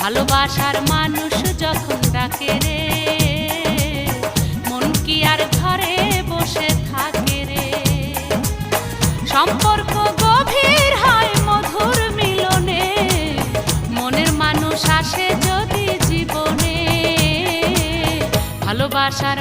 ভালোবাসার মানুষ যখন ডাকে রে, মন কি আর ঘরে বসে থাকে রে। সম্পর্ক গভীর হয় মধুর মিলনে, মনের মানুষ আসে যদি জীবনে। ভালোবাসার